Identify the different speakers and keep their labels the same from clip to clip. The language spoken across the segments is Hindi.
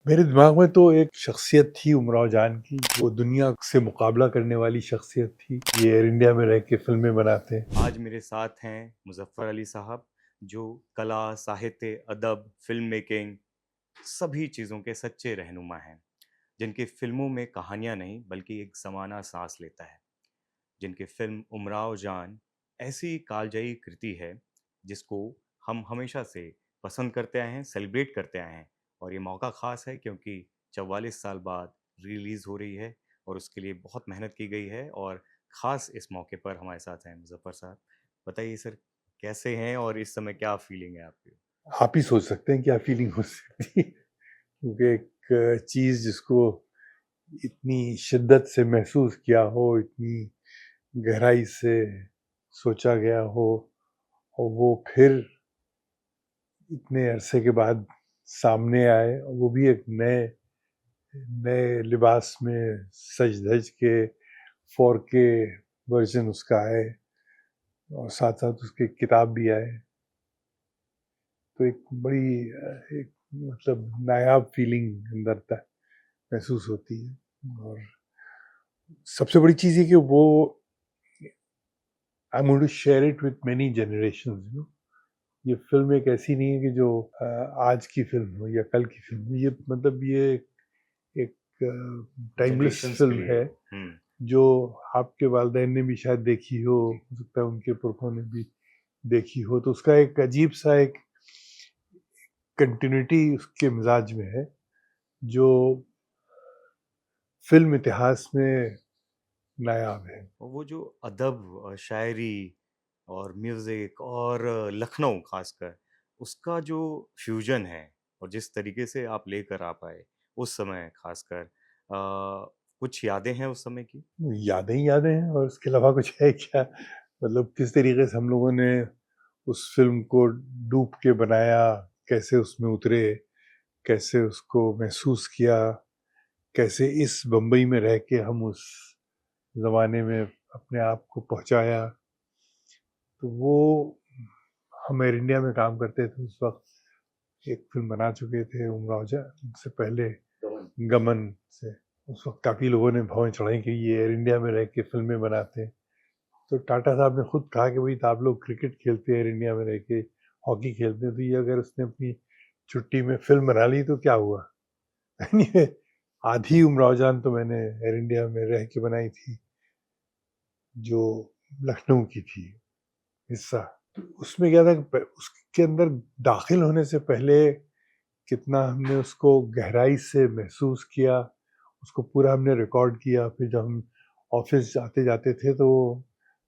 Speaker 1: मेरे दिमाग में तो एक शख्सियत थी उमराव जान की, वो दुनिया से मुकाबला करने वाली शख्सियत थी। ये एयर इंडिया में रह के फ़िल्में बनाते हैं।
Speaker 2: आज मेरे साथ हैं मुज़फ़्फ़र अली साहब, जो कला, साहित्य, अदब, फ़िल्म मेकिंग सभी चीज़ों के सच्चे रहनुमा हैं, जिनकी फ़िल्मों में कहानियाँ नहीं बल्कि एक ज़माना साँस लेता है। जिनकी फ़िल्म उमराव जान ऐसी कालजयी कृति है, जिसको हम हमेशा से पसंद करते आए हैं, सेलिब्रेट करते आए हैं और ये मौका ख़ास है क्योंकि 44 साल बाद रिलीज़ हो रही है और उसके लिए बहुत मेहनत की गई है और ख़ास इस मौके पर हमारे साथ हैं मुज़फ़्फ़र साहब। बताइए सर, कैसे हैं और इस समय क्या फ़ीलिंग है आपकी?
Speaker 1: आप ही सोच सकते हैं क्या फ़ीलिंग हो सकती है, क्योंकि एक चीज़ जिसको इतनी शिद्दत से महसूस किया हो, इतनी गहराई से सोचा गया हो और वो फिर इतने अरसे के बाद सामने आए, और वो भी एक नए नए लिबास में सज-धज के 4K वर्ज़न उसका आए और साथ-साथ उसकी किताब भी आए। तो एक बड़ी एक मतलब नायाब फीलिंग अंदर तक महसूस होती है। और सबसे बड़ी चीज़ ये कि वो I am going to share it with many generations, ये फ़िल्म एक ऐसी नहीं है कि जो आज की फ़िल्म हो या कल की फ़िल्म हो। ये मतलब ये एक टाइमलेस
Speaker 2: जनरेशंस के
Speaker 1: फ़िल्म
Speaker 2: लिए।
Speaker 1: है,
Speaker 2: हुँ,
Speaker 1: जो आपके वालिदैन ने भी शायद देखी हो सकता है उनके पुरखों ने भी देखी हो। तो उसका एक अजीब-सा एक कंटिन्यूटी उसके मिज़ाज में है, जो फ़िल्म इतिहास में नायाब है।
Speaker 2: और वो जो अदब शायरी और म्यूज़िक और लखनऊ ख़ासकर, उसका जो फ्यूज़न है और जिस तरीके से आप लेकर आ पाए, उस समय ख़ासकर कुछ यादें हैं उस समय की?
Speaker 1: यादें ही यादें हैं और उसके अलावा कुछ है क्या? मतलब किस तरीके से हम लोगों ने उस फ़िल्म को डूब के बनाया, कैसे उसमें उतरे, कैसे उसको महसूस किया, कैसे इस बम्बई में रह के हम उस ज़माने में अपने आप को पहुँचाया। तो वो हम एयर इंडिया में काम करते थे उस वक़्त, एक फ़िल्म बना चुके थे उमराव जान, उससे पहले गमन से। उस वक़्त काफ़ी लोगों ने भौं चढ़ाई कि ये एयर इंडिया में रह के फ़िल्में बनाते हैं। तो टाटा साहब ने खुद कहा कि भाई तो आप लोग क्रिकेट खेलते हैं एयर इंडिया में रह के, हॉकी खेलते हैं, तो ये अगर उसने अपनी छुट्टी में फ़िल्म बना ली तो क्या हुआ? ये आधी उमराव जान तो मैंने एयर इंडिया में रह के बनाई थी, जो लखनऊ की थी हिस्सा। तो उसमें क्या था कि उसके अंदर दाखिल होने से पहले कितना हमने उसको गहराई से महसूस किया, उसको पूरा हमने रिकॉर्ड किया। फिर जब हम ऑफ़िस जाते-जाते थे तो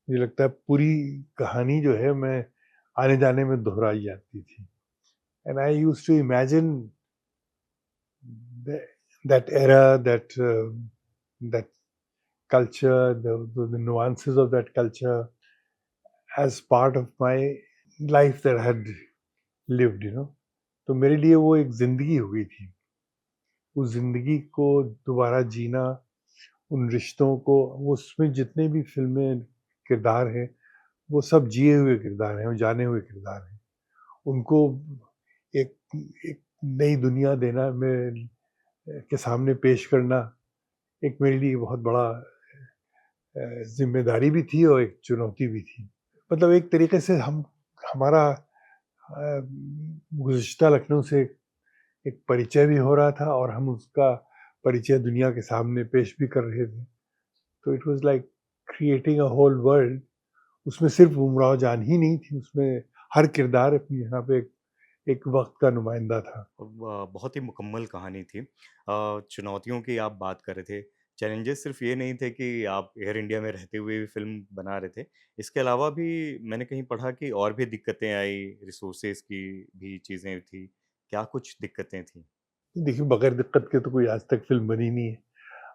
Speaker 1: मुझे लगता है पूरी कहानी जो है मैं आने-जाने में दोहराई जाती थी। And I used to imagine the that era, that culture, the nuances of that culture as part of my life that I had lived, you know. तो मेरे लिए वो एक ज़िंदगी हो गई थी। उस ज़िंदगी को दोबारा जीना, उन रिश्तों को, उसमें जितने भी फ़िल्में किरदार हैं, वो सब जिए हुए किरदार हैं और जाने हुए किरदार हैं। उनको एक एक नई दुनिया देना में के सामने पेश करना, एक मेरे लिए बहुत बड़ा ज़िम्मेदारी भी थी और एक चुनौती भी थी। मतलब एक तरीके से हम हमारा गुज़िश्ता लखनऊ से एक परिचय भी हो रहा था और हम उसका परिचय दुनिया के सामने पेश भी कर रहे थे। तो it was like creating a whole world. उसमें सिर्फ़ उमराव जान ही नहीं थी, उसमें हर किरदार अपनी जगह पे एक वक़्त का नुमाइंदा था।
Speaker 2: बहुत ही मुकम्मल कहानी थी। चुनौतियों की आप बात कर रहे थे, चैलेंजेस सिर्फ़ ये नहीं थे कि आप एयर इंडिया में रहते हुए भी फ़िल्म बना रहे थे। इसके अलावा भी मैंने कहीं पढ़ा कि और भी दिक्कतें आई, रिसोर्सेज़ की भी चीज़ें थी। क्या कुछ दिक्कतें थी?
Speaker 1: देखिए, बगैर दिक्कत के तो कोई आज तक फ़िल्म बनी नहीं है।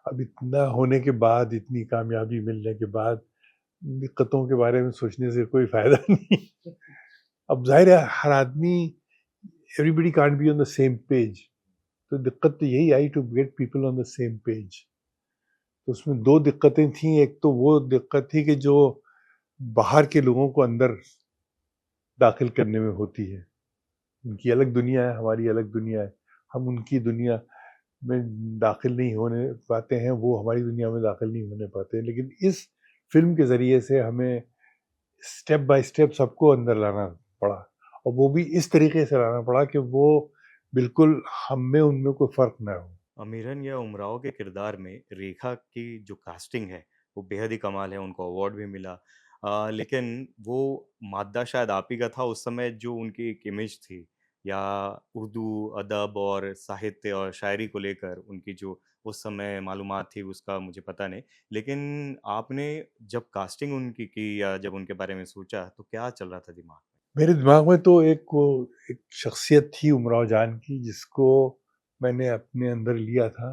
Speaker 1: अब इतना होने के बाद, इतनी कामयाबी मिलने के बाद, दिक्कतों के बारे में सोचने से कोई फ़ायदा नहीं। अब ज़ाहिर है हर आदमी, everybody can't be on the same page. तो दिक्कत तो यही I to get people on the same page. तो उसमें 2 दिक्कतें थी। एक तो वो दिक्कत थी कि जो बाहर के लोगों को अंदर दाखिल करने में होती है। उनकी अलग दुनिया है, हमारी अलग दुनिया है। हम उनकी दुनिया में दाखिल नहीं होने पाते हैं, वो हमारी दुनिया में दाखिल नहीं होने पाते हैं। लेकिन इस फ़िल्म के ज़रिए से हमें स्टेप बाय स्टेप सबको अंदर लाना पड़ा, और वो भी इस तरीके से लाना पड़ा कि वो बिल्कुल हम में उनमें कोई फ़र्क ना हो।
Speaker 2: अमीरन या उमराव के किरदार में रेखा की जो कास्टिंग है वो बेहद ही कमाल है, उनको अवार्ड भी मिला। लेकिन वो मादा शायद आप ही का था उस समय, जो उनकी एक इमेज थी या उर्दू अदब और साहित्य और शायरी को लेकर उनकी जो उस समय मालूमात थी उसका मुझे पता नहीं। लेकिन आपने जब कास्टिंग उनकी की या जब उनके बारे में सोचा तो क्या चल रहा था दिमाग में?
Speaker 1: मेरे दिमाग में तो एक शख्सियत थी उमराव जान की, जिसको मैंने अपने अंदर लिया था,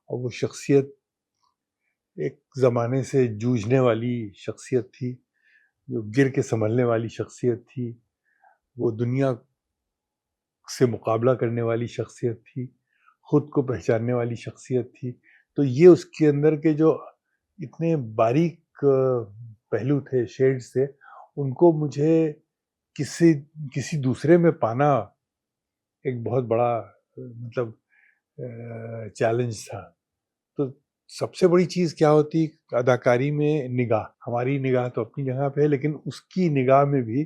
Speaker 1: और वो शख्सियत एक ज़माने से जूझने वाली शख्सियत थी, जो गिर के सँभलने वाली शख्सियत थी, वो दुनिया से मुकाबला करने वाली शख्सियत थी, खुद को पहचानने वाली शख्सियत थी। तो ये उसके अंदर के जो इतने बारीक पहलू थे, शेड्स थे, उनको मुझे किसी किसी दूसरे में पाना एक बहुत बड़ा मतलब चैलेंज था। तो सबसे बड़ी चीज़ क्या होती अदाकारी में, निगाह। हमारी निगाह तो अपनी जगह पे है, लेकिन उसकी निगाह में भी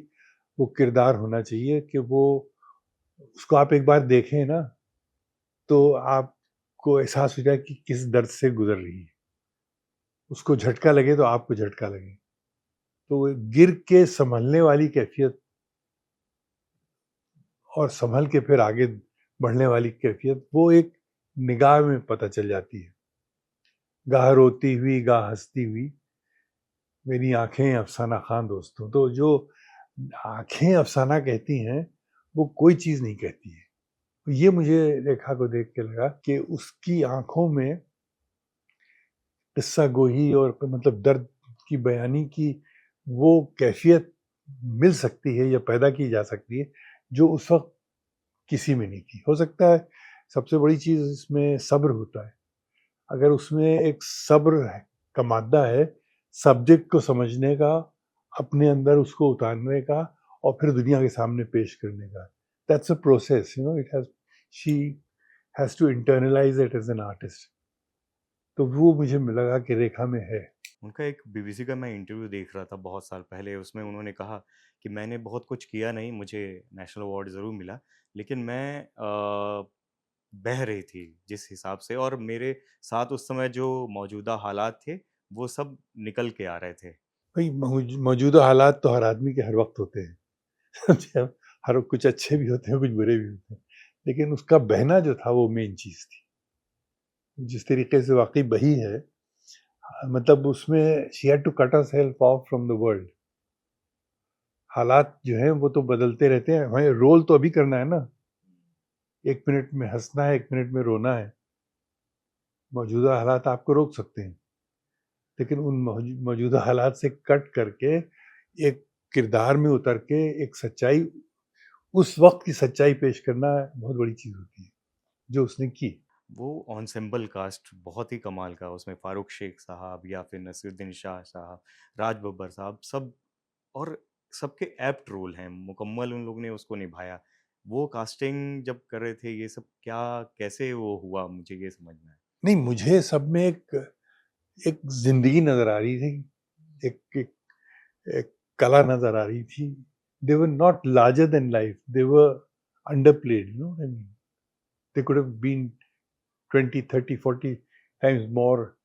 Speaker 1: वो किरदार होना चाहिए कि वो उसको आप एक बार देखें ना, तो आपको एहसास हो जाए कि किस दर्द से गुज़र रही है। उसको झटका लगे तो आपको झटका लगे। तो वो गिर के सँभलने वाली कैफ़ियत और सँभल के फिर आगे बढ़ने वाली कैफ़ियत, वो एक निगाह में पता चल जाती है। गाह रोती हुई, गाह हँसती हुई, मेरी आँखें अफ़साना ख़ां दोस्तों। तो जो आँखें अफ़साना कहती हैं, वो कोई चीज़ नहीं कहती है। तो ये मुझे रेखा को देख के लगा कि उसकी आँखों में किस्सा गोही और मतलब दर्द की बयानी की वो कैफ़ियत मिल सकती है या पैदा की जा सकती है, जो उस वक़्त किसी में नहीं थी। हो सकता है सबसे बड़ी चीज़ इसमें सब्र होता है। अगर उसमें एक सब्र है का मादा है, सब्जेक्ट को समझने का, अपने अंदर उसको उतारने का और फिर दुनिया के सामने पेश करने का। That's a process, you know, it has she has to internalise it as an artist. तो वो मुझे लगा कि रेखा में है।
Speaker 2: उनका एक बीबीसी का मैं इंटरव्यू देख रहा था बहुत साल पहले, उसमें उन्होंने कहा कि मैंने बहुत कुछ किया नहीं, मुझे नेशनल अवार्ड ज़रूर मिला, लेकिन मैं बह रही थी जिस हिसाब से, और मेरे साथ उस समय जो मौजूदा हालात थे, वो सब निकल के आ रहे थे।
Speaker 1: भई मौजूदा हालात तो हर आदमी के हर वक़्त होते हैं। जब हर कुछ अच्छे भी होते हैं, कुछ बुरे भी होते हैं। लेकिन उसका बहना जो था वो मेन चीज़ थी। जिस तरीके से वाक़ई बही है, मतलब उसमें she had to cut herself off from the world. हालात जो हैं वो तो बदलते रहते हैं, हमें रोल तो अभी करना है ना। 1 मिनट में हँसना है, 1 मिनट में रोना है। मौजूदा हालात आपको रोक सकते हैं, लेकिन उन मौजूदा हालात से कट करके एक किरदार में उतर के एक सच्चाई, उस वक़्त की सच्चाई पेश करना बहुत बड़ी चीज़ होती है, जो उसने की।
Speaker 2: वो एन्सेम्बल कास्ट बहुत ही कमाल का, उसमें फ़ारूक शेख साहब या फिर नसीरुद्दीन शाह साहब, राज बब्बर साहब, सब, और सबके एप्ट रोल हैं, मुकम्मल उन लोगों ने उसको निभाया। वो कास्टिंग जब कर रहे थे ये सब, क्या कैसे वो हुआ, मुझे ये समझना है?
Speaker 1: नहीं, मुझे सब में एक एक ज़िंदगी नज़र आ रही थी, एक एक एक कला नज़र आ रही थी। They were not larger than life, they were underplayed, you know what I mean? They could have been 20, 30, 40 times more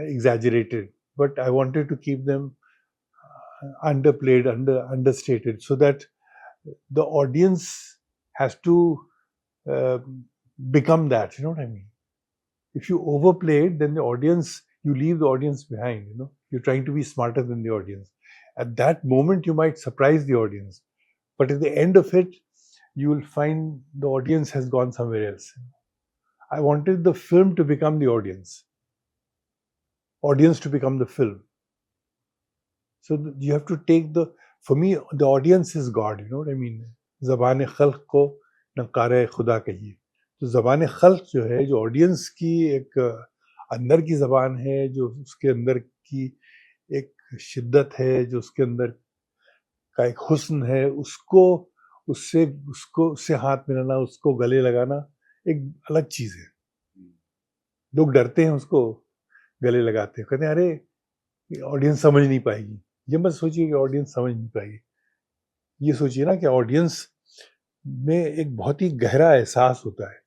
Speaker 1: exaggerated, but I wanted to keep them underplayed, understated, so that the audience has to uh, become that, you know what I mean? If you overplay it, then the audience, you leave the audience behind, you know, you're trying to be smarter than the audience. At that moment, you might surprise the audience, but at the end of it, you will find the audience has gone somewhere else. I wanted the film to become the audience to become the film. So you have to take the, for me, the audience is God, you know what I mean? ज़बान खल्क को नकार खुदा कहिए। तो ज़बान खल्क जो है, जो ऑडियंस की एक अंदर की ज़बान है, जो उसके अंदर की एक शिद्दत है, जो उसके अंदर का एक हुस्न है, उससे उससे हाथ मिलाना, उसको गले लगाना एक अलग चीज़ है। लोग डरते हैं उसको गले लगाते हैं, कहते हैं अरे ऑडियंस समझ नहीं पाएगी। ये मत सोचिए कि ऑडियंस समझ नहीं पाएगी, ये सोचिए ना कि ऑडियंस में एक बहुत ही गहरा एहसास होता है,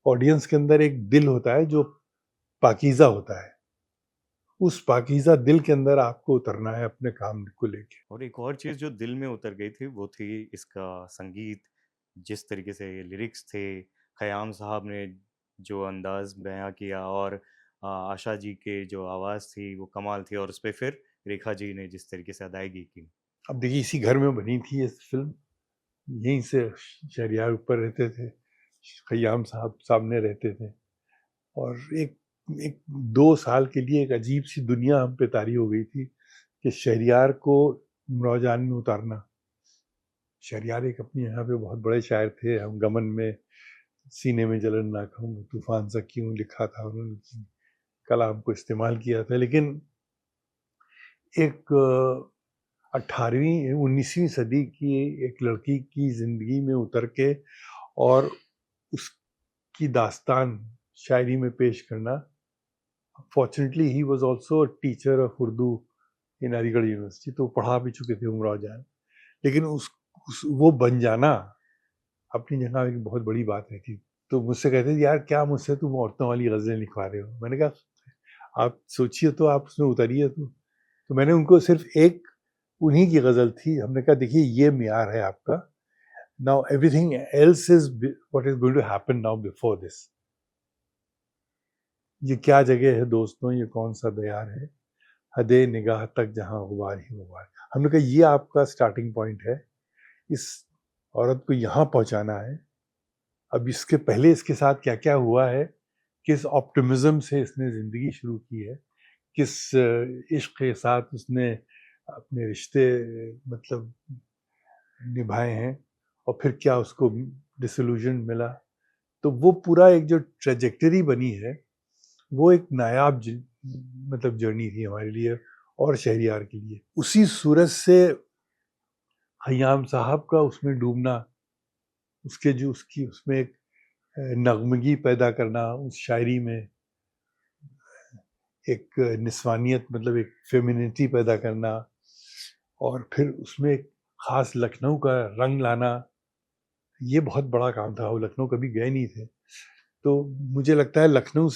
Speaker 1: ऑडियंस के अंदर एक दिल होता है जो पाकीज़ा होता है, उस पाकीज़ा दिल के अंदर आपको उतरना है अपने काम को लेके।
Speaker 2: और एक और चीज़ जो दिल में उतर गई थी वो थी इसका संगीत, जिस तरीके से लिरिक्स थे, ख़याम साहब ने जो अंदाज़ बयाँ किया और आशा जी के जो आवाज़ थी वो कमाल थी और उसपे फिर रेखा जी ने जिस तरीके से अदायगी की।
Speaker 1: अब देखिए इसी घर में बनी थी ये फ़िल्म, यहीं से शहरयार ऊपर रहते थे, खय्याम साहब सामने रहते थे और एक एक 2 साल के लिए एक अजीब-सी दुनिया हम पे तारी हो गई थी कि शहरयार को उमराव में उतारना। शहरयार एक अपनी जगह पे बहुत बड़े शायर थे, हम गमन में सीने में जलन ना कहूँ, तूफ़ान सा क्यों लिखा था उन्होंने, कलाम को इस्तेमाल किया था। लेकिन एक 18वीं 19वीं सदी की एक लड़की की ज़िंदगी में उतर के और उसकी दास्तान शायरी में पेश करना। Fortunately he was also a teacher of Urdu in Aligarh university, तो पढ़ा भी चुके थे उमराव जान। लेकिन उस वो बन जाना अपनी जगह एक बहुत बड़ी बात रहती। तो मुझसे कहते थे यार क्या मुझसे तुम औरतों वाली गज़लें लिखवा रहे हो? मैंने कहा आप सोचिए तो, आप उसमें उतरिए तो मैंने उनको सिर्फ एक उन्हीं की गज़ल थी, हमने कहा देखिए ये मियार है आपका, now everything else is what is going to happen now before this. ये क्या जगह है दोस्तों, ये कौन सा दयार है, हदे निगाह तक जहां गुबार ही गुबार। हमने कहा ये आपका स्टार्टिंग पॉइंट है, इस औरत को यहाँ पहुंचाना है। अब इसके पहले इसके साथ क्या क्या हुआ है, किस ऑप्टिमिज्म से इसने ज़िंदगी शुरू की है, किस इश्क के साथ उसने अपने रिश्ते मतलब निभाए हैं और फिर क्या उसको डिसइल्यूजन मिला। तो वो पूरा एक जो ट्रेजेक्टरी बनी है वो एक नायाब मतलब जर्नी थी हमारे लिए और शहरियार के लिए। उसी सूरज से खय्याम साहब का उसमें डूबना, उसके जो उसकी उसमें एक नगमगी पैदा करना, उस शायरी में एक निस्वानियत मतलब एक फेमिनिटी पैदा करना और फिर उसमें एक ख़ास लखनऊ का रंग लाना, ये बहुत बड़ा काम था। वो लखनऊ कभी गए नहीं थे, तो मुझे लगता है लखनऊ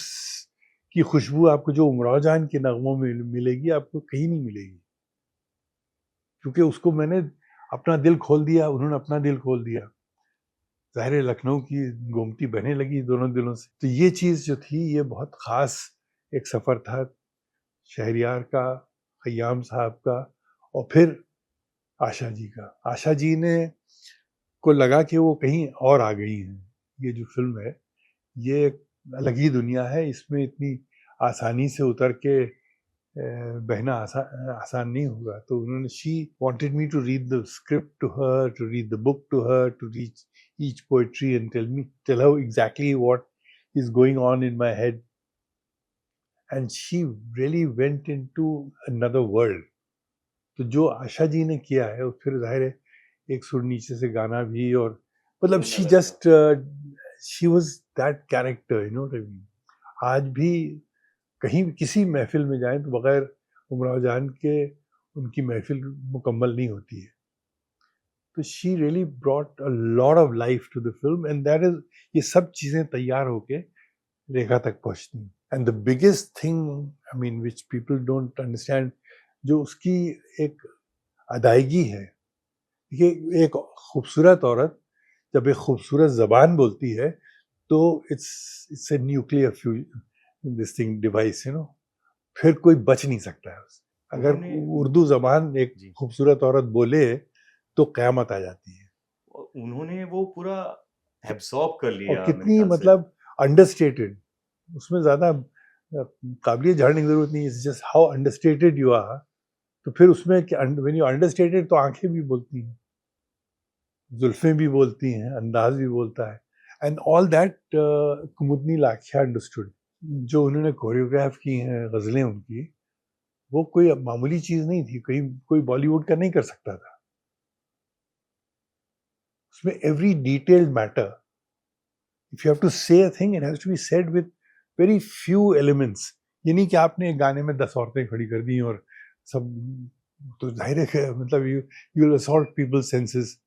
Speaker 1: की खुशबू आपको जो उमराव जान के नगमों में मिलेगी, आपको कहीं नहीं मिलेगी, क्योंकि उसको मैंने अपना दिल खोल दिया, उन्होंने अपना दिल खोल दिया। ज़ाहिर है लखनऊ की गोमती बहने लगी दोनों दिलों से। तो ये चीज़ जो थी ये बहुत ख़ास एक सफ़र था शहरयार का, खय्याम साहब का और फिर आशा जी का। आशा जी ने को लगा कि वो कहीं और आ गई हैं। ये जो फ़िल्म है ये एक अलग ही दुनिया है, इसमें इतनी आसानी से उतर के बहना आसान नहीं होगा। तो उन्होंने she wanted me to read the script to her, to read the book to her, to read each poetry and tell her exactly what is going on in my head, and she really went into another world. तो जो आशा जी ने किया है और फिर ज़ाहिर है एक सुर नीचे से गाना भी, और मतलब she was that character, you know what I mean. आज भी कहीं किसी महफिल में जाएं तो बगैर उमराव जान के उनकी महफिल मुकम्मल नहीं होती है। तो she really brought a lot of life to the film and that is, ये सब चीज़ें तैयार होके रेखा तक पहुंचती हैं। And the biggest thing I mean which people don't understand, जो उसकी एक अदायगी है। देखिए एक खूबसूरत औरत जब एक खूबसूरत ज़बान बोलती है तो it's a nuclear fusion this thing device, you know, फिर कोई बच नहीं सकता है उससे। अगर
Speaker 2: उन्होंने
Speaker 1: उर्दू ज़बान एक
Speaker 2: जी,
Speaker 1: खूबसूरत औरत बोले तो क़यामत आ जाती है।
Speaker 2: उन्होंने वो पूरा एब्ज़ॉर्ब कर
Speaker 1: और
Speaker 2: लिया मेरे
Speaker 1: कितनी
Speaker 2: ख़्याल से।
Speaker 1: मतलब अंडरस्टेटेड, उसमें ज़्यादा काबिलियत झाड़ने की ज़रूरत नहीं है, it's just how understated you are. तो फिर उसमें व्हेन यू अंडरस्टेटेड तो आँखें भी बोलती हैं, जुल्फ़ें भी बोलती हैं, अंदाज़ भी बोलता है। एंड ऑल दैट कुमुदनी लाखिया अंडरस्टूड। जो उन्होंने कोरियोग्राफ की हैं गज़लें उनकी, वो कोई मामूली चीज़ नहीं थी, कहीं कोई बॉलीवुड का नहीं कर सकता था। उसमें every detailed matter, if you have to say a thing it has to be said with very few elements. ये नहीं कि आपने एक गाने में 10 औरतें खड़ी कर दी और सब, तो जाहिर है मतलब you will assault people's senses,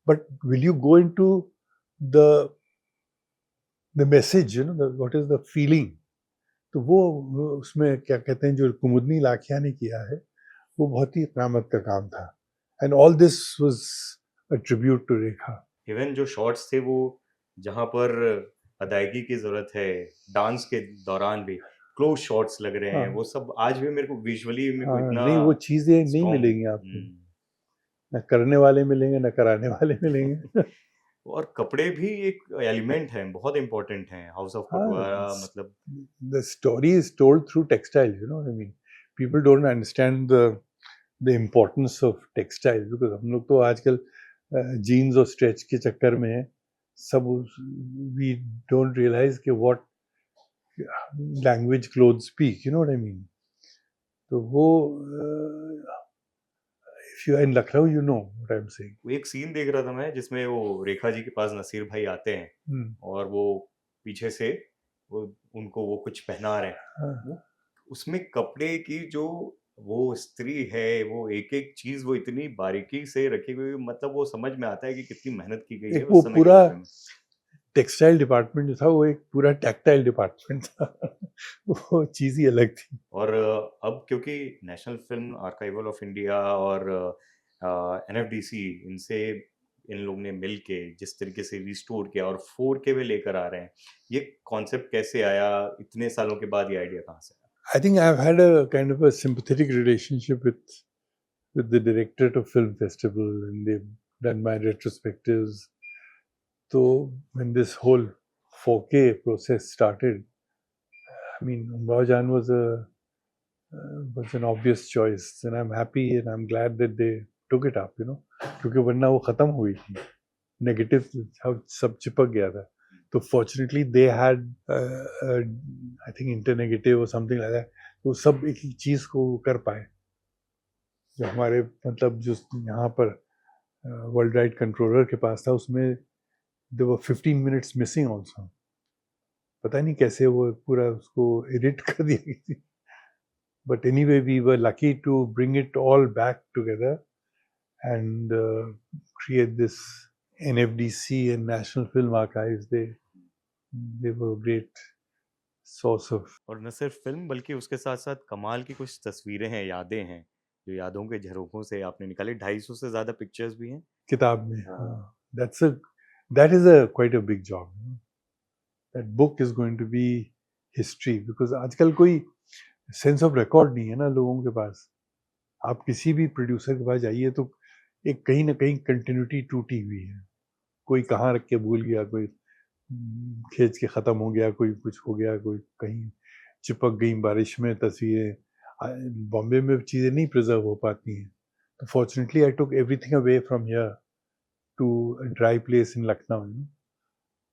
Speaker 1: but will you go into the message, you know, what is the feeling. तो वो उसमें क्या कहते हैं, जो कुमुदनी लाखिया ने किया है, वो बहुत ही क़यामत का काम था. And all this was a tribute to Rekha.
Speaker 2: Even जो शॉट्स थे वो जहाँ पर अदायगी की ज़रूरत है, डांस के दौरान भी क्लोज़ शॉट्स लग रहे हैं,
Speaker 1: हाँ,
Speaker 2: वो सब आज भी मेरे को विजुअली मेरे को
Speaker 1: हाँ,
Speaker 2: इतना
Speaker 1: नहीं वो चीज़ें नहीं
Speaker 2: स्ट्रॉन्ग
Speaker 1: मिलेंगी आपको.
Speaker 2: हुँ।
Speaker 1: न करने वाले मिलेंगे, न कराने वाले मिलेंगे.
Speaker 2: और कपड़े भी एक एलिमेंट हैं, बहुत इम्पोर्टेंट हैं, हाउस ऑफ
Speaker 1: हाँ,
Speaker 2: कोटवारा मतलब
Speaker 1: the story is told through textiles, you know what I mean. People don't understand the importance of textiles, because हम लोग तो आजकल जीन्स और स्ट्रेच के चक्कर में सब we don't realize कि what language clothes speak, you know what I mean. तो वो if you are in Lucknow, you know what I'm saying.
Speaker 2: वो एक सीन देख रहा था मैं जिसमें वो रेखा जी के पास नसीर भाई आते हैं
Speaker 1: हम्म,
Speaker 2: और वो पीछे से वो उनको वो कुछ पहना रहे हैं।
Speaker 1: हाँ,
Speaker 2: वो उसमें कपड़े की जो वो स्त्री है, वो एक-एक चीज़ वो इतनी बारीकी से रखी हुई मतलब वो समझ में आता है कि कितनी मेहनत की गई है
Speaker 1: एक वो
Speaker 2: उस समय के
Speaker 1: पूरा
Speaker 2: कपड़े में।
Speaker 1: टेक्सटाइल डिपार्टमेंट जो था वो एक पूरा टैक्टाइल डिपार्टमेंट था. वो चीज़ ही अलग थी.
Speaker 2: और अब क्योंकि national film archival of India और एनएफडीसी इनसे इन लोग ने मिल के जिस तरीके से रिस्टोर किया और 4K में लेकर आ रहे हैं, ये कॉन्सेप्ट कैसे आया? इतने सालों के बाद ये आइडिया कहाँ से आया?
Speaker 1: I think I've had a kind of a sympathetic relationship with the directorate of film festival, and they've done my retrospectives. So when this whole 4K process started, I mean, Umrao Jan was an obvious choice, and I'm happy and I'm glad that they took it up, you know, क्योंकि वरना वो खत्म हुई थी, नेगेटिव सब चिपक गया था. तो fortunately they had I think internegative or something like that, तो सब एक ही चीज़ को कर पाए. जो हमारे मतलब जो यहाँ पर वर्ल्ड राइट कंट्रोलर के पास था, उसमें there were 15 minutes missing also. पता नहीं कैसे वो पूरा उसको एडिट कर दिया किसी. But anyway we were lucky to bring it all back together and create this NFDC and National Film Archives. They were a great source of.
Speaker 2: और न सिर्फ फ़िल्म बल्कि उसके साथ-साथ कमाल की कुछ तस्वीरें हैं, यादें हैं, जो यादों के झरोखों से आपने निकाली, 250 से ज़्यादा पिक्चर्स भी हैं।
Speaker 1: किताब में,
Speaker 2: हाँ।
Speaker 1: हाँ, that is a quite a big job. That book is going to be history, because आजकल कोई सेंस ऑफ रिकॉर्ड नहीं है ना लोगों के पास. आप किसी भी प्रोड्यूसर के पास जाइए तो एक कहीं ना कहीं कंटिन्यूटी टूटी हुई है. कोई कहाँ रख के भूल गया, कोई खींच के ख़त्म हो गया, कोई कुछ हो गया, कोई कहीं चिपक गई बारिश में तस्वीरें. बॉम्बे में चीज़ें नहीं प्रिजर्व हो पाती हैं. तो fortunately I took everything away from here to a dry place in Lucknow,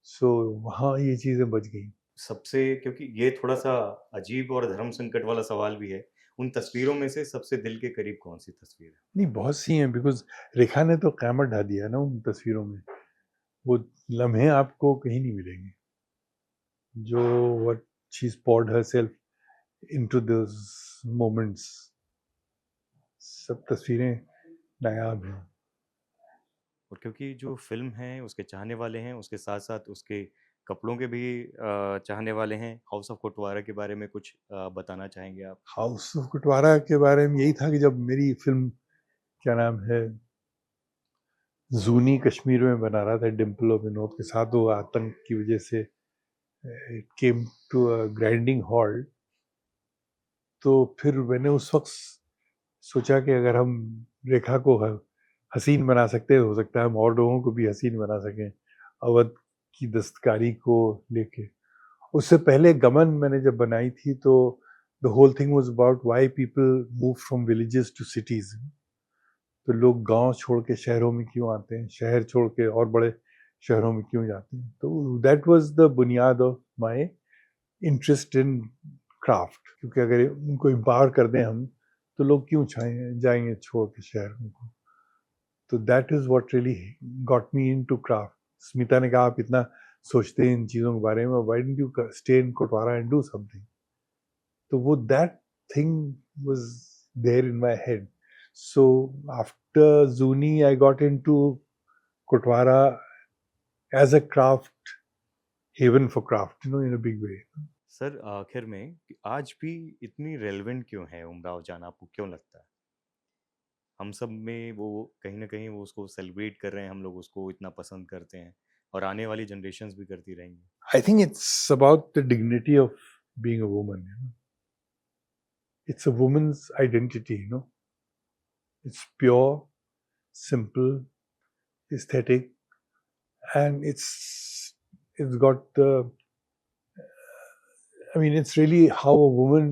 Speaker 1: so वहाँ ये चीज़ें बच गई.
Speaker 2: सबसे क्योंकि ये थोड़ा-सा अजीब और धर्म संकट वाला सवाल भी है, उन तस्वीरों में से सबसे दिल के करीब कौन-सी तस्वीर है?
Speaker 1: नहीं, बहुत सी हैं, बिकॉज़ रेखा ने तो क़यामत ढा दिया ना उन तस्वीरों में. वो लम्हे आपको कहीं नहीं मिलेंगे. जो what she has poured herself into those moments, सब तस्वीरें नायाब हैं.
Speaker 2: और क्योंकि जो फ़िल्म है, उसके चाहने वाले हैं, उसके साथ-साथ उसके कपड़ों के भी चाहने वाले हैं। हाउस ऑफ कोटवारा के बारे में कुछ बताना चाहेंगे आप?
Speaker 1: हाउस ऑफ कुटवारा के बारे में यही था कि जब मेरी फ़िल्म, क्या नाम है, ज़ूनी कश्मीर में बना रहा था डिम्पल और विनोद के साथ, वो आतंक की वजह से it came to a grinding halt. तो फिर मैंने उस वक़्त सोचा कि अगर हम रेखा को हसीन बना सकते हैं, हो सकता है हम और लोगों को भी हसीन बना सकें अवध की दस्तकारी को लेके. उससे पहले गमन मैंने जब बनाई थी तो the whole thing was about why people move from villages to cities. तो लोग गांव छोड़ के शहरों में क्यों आते हैं, शहर छोड़ के और बड़े शहरों में क्यों जाते हैं. तो दैट वाज द बुनियाद of my interest in craft. क्योंकि अगर उनको एम्पावर कर दें हम, तो लोग क्यों जाएंगे छोड़ के शहर को. तो that is what really got me into craft. Smita ने कहा आप इतना सोचते हैं इन चीज़ों के बारे में, why didn't you stay in Kotwara and do something? तो वो that thing was there in my head. So after Zuni I got into Kotwara as a craft haven for craft, in a big way.
Speaker 2: Sir आखिर में कि आज भी इतनी रेलेवेंट क्यों है उमराव जान, आपको क्यों लगता है? हम सब में वो कहीं न कहीं वो उसको सेलिब्रेट कर रहे हैं, हम लोग उसको इतना पसंद करते हैं और आने वाली जनरेशंस भी करती रहेंगी।
Speaker 1: I think it's about the dignity of being a woman. It's a woman's identity. It's pure, simple, aesthetic, and it's got the. I mean, it's really how a woman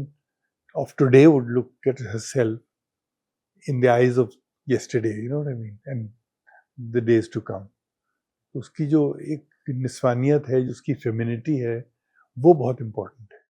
Speaker 1: of today would look at herself in the eyes of yesterday. You know what I mean? And the days to come. उसकी जो एक निस्वानियत है, जो उसकी फेमिनिटी है, वो बहुत इम्पोर्टेंट है.